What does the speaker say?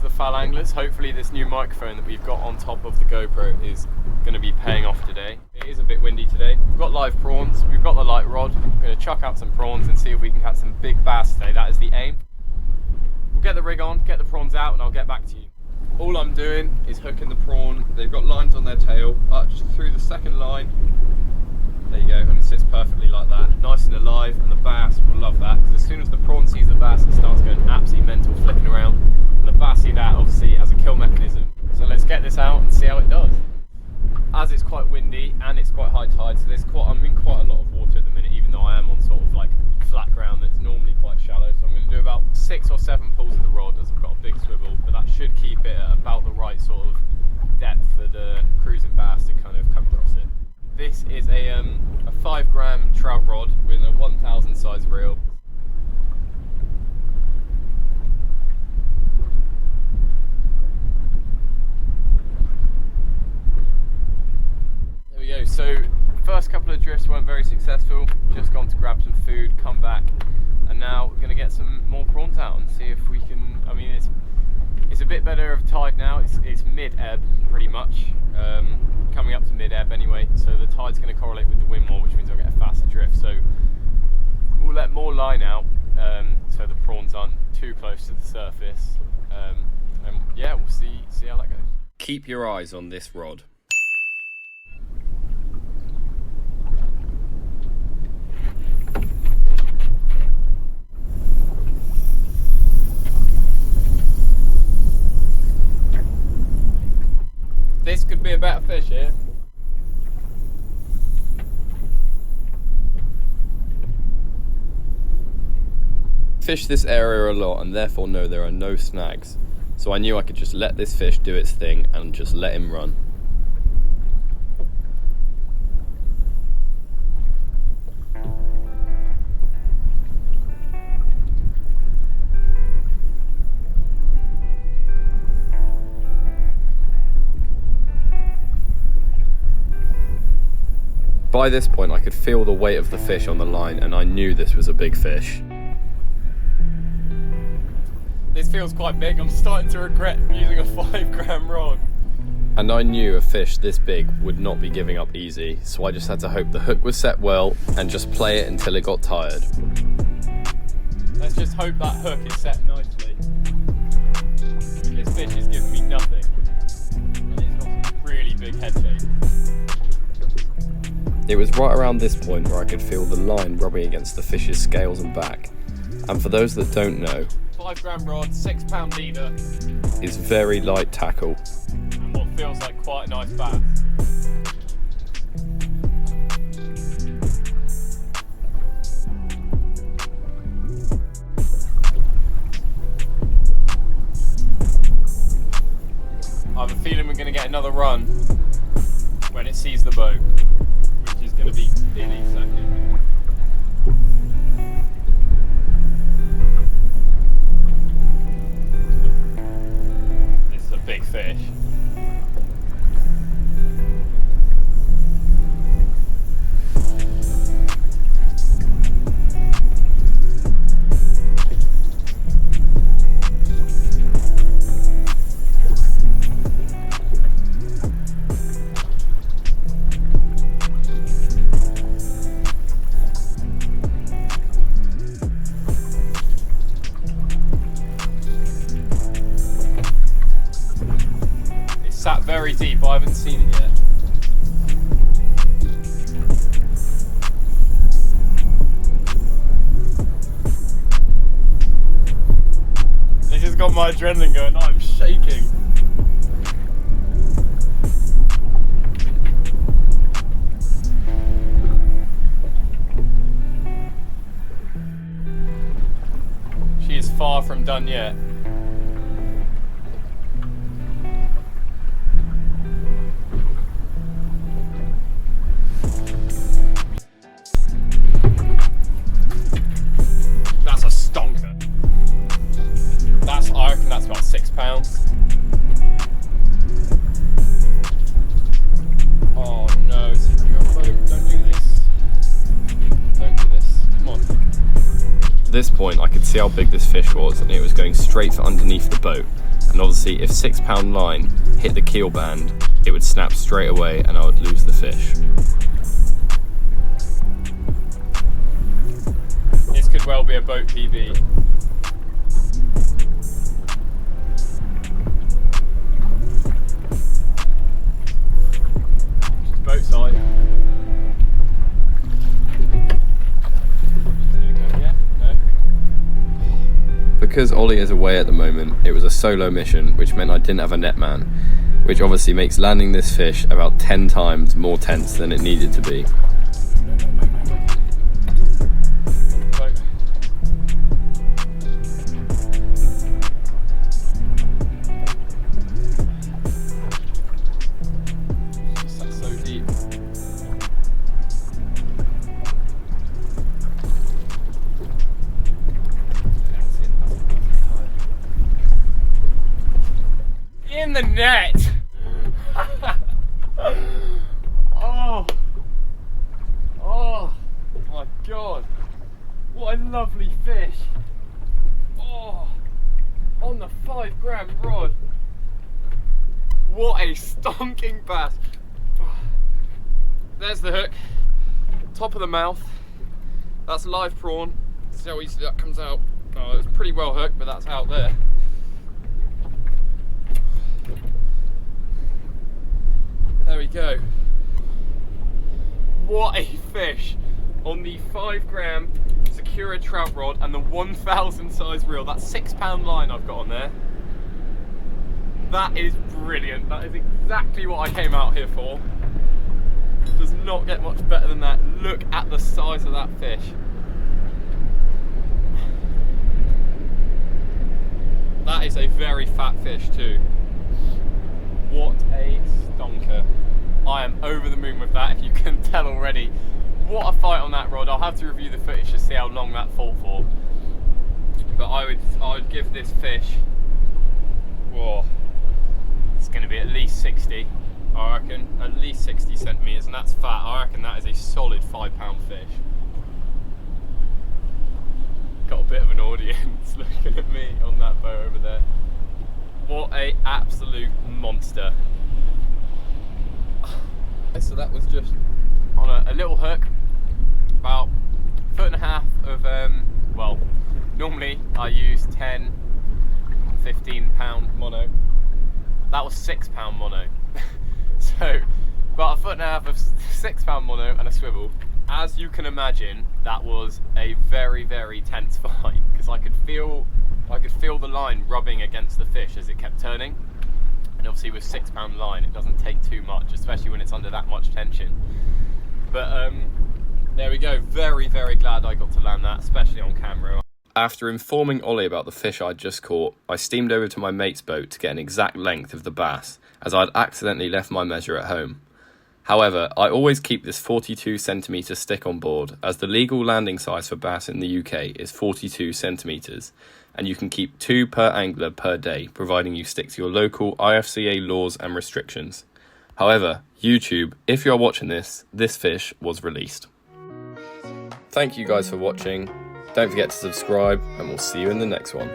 the foul anglers. Hopefully this new microphone that we've got on top of the GoPro is going to be paying off today. It is a bit windy today. We've got live prawns, we've got the light rod. We're going to chuck out some prawns and see if we can catch some big bass today. That is the aim. We'll get the rig on, get the prawns out, and I'll get back to you. All I'm doing is hooking the prawn. They've got lines on their tail, just through the second line. There you go, and it sits perfectly like that. Nice and alive, and the bass will love that, because as soon as the prawn sees the bass, it starts going absolutely mental, flicking around. And the bass see that, obviously, as a kill mechanism. So let's get this out and see how it does. As it's quite windy, and it's quite high tide, so I'm in quite a lot of water at the minute, even though I am on sort of like flat ground that's normally quite shallow. So I'm going to do about 6 or 7 pulls of the rod, as I've got a big swivel, but that should keep it at about the right sort of depth for the cruising bass to kind of come across it. This is a 5 gram trout rod with a 1000 size reel. There we go. So first couple of drifts weren't very successful. Just gone to grab some food, come back, and now we're going to get some more prawns out and see if we can. I mean, it's a bit better of tide now. It's mid-ebb pretty much. Coming up to mid-ebb anyway, so the tide's going to correlate with the wind more, which means I'll get a faster drift. So we'll let more line out, so the prawns aren't too close to the surface. And yeah, we'll see how that goes. Keep your eyes on this rod. This could be a better fish here. Fish this area a lot and therefore know there are no snags. So I knew I could just let this fish do its thing and just let him run. By this point I could feel the weight of the fish on the line and I knew this was a big fish. This feels quite big. I'm starting to regret using a 5 gram rod. And I knew a fish this big would not be giving up easy, so I just had to hope the hook was set well and just play it until it got tired. Let's just hope that hook is set nicely. This fish is giving me nothing. And it's got some really big head shakes. It was right around this point where I could feel the line rubbing against the fish's scales and back. And for those that don't know, 5 gram rod, 6 pound leader is very light tackle. And what feels like quite a nice bass. I have a feeling we're going to get another run when it sees the boat, which is going to be any second. This is a big fish. Sat very deep, I haven't seen it yet. This has got my adrenaline going, I'm shaking. She is far from done yet. I reckon that's about 6 pounds. Oh no, don't do this. Don't do this. Come on. At this point I could see how big this fish was and it was going straight for underneath the boat. And and obviously if £6 line hit the keel band, it would snap straight away and I would lose the fish. This could well be a boat PB. Just boat side. Because Ollie is away at the moment, it was a solo mission, which meant I didn't have a netman, which obviously makes landing this fish about 10 times more tense than it needed to be. That's so deep. In the net. Oh my god, what a lovely fish. Oh, on the 5 gram rod. What a stonking bass. There's the hook, top of the mouth. That's live prawn. See how easily that comes out. Oh, it's pretty well hooked, but that's out there. There we go. What a fish on the 5 gram Secura trout rod and the 1000 size reel. That's £6 line I've got on there. That is brilliant. That is exactly what I came out here for. Does not get much better than that. Look at the size of that fish. That is a very fat fish too. What a stonker. I am over the moon with that, if you can tell already. What a fight on that rod. I'll have to review the footage to see how long that fought for. But I would give this fish, whoa, it's going to be at least 60, I reckon. At least 60 centimetres, and that's fat. I reckon that is a solid £5 fish. Got a bit of an audience looking at me on that boat over there. What a absolute monster. So that was just on a little hook, about 1.5 foot of, well, normally I use 10, 15 pound mono. That was £6 mono. So about 1.5 foot of £6 mono and a swivel. As you can imagine, that was a very, very tense fight, because I could feel the line rubbing against the fish as it kept turning. And obviously with £6 line, it doesn't take too much, especially when it's under that much tension. But there we go. Very, very glad I got to land that, especially on camera. After informing Ollie about the fish I'd just caught, I steamed over to my mate's boat to get an exact length of the bass, as I'd accidentally left my measure at home. However, I always keep this 42cm stick on board, as the legal landing size for bass in the UK is 42cm, and you can keep 2 per angler per day, providing you stick to your local IFCA laws and restrictions. However, YouTube, if you're watching this fish was released. Thank you guys for watching. Don't forget to subscribe, and we'll see you in the next one.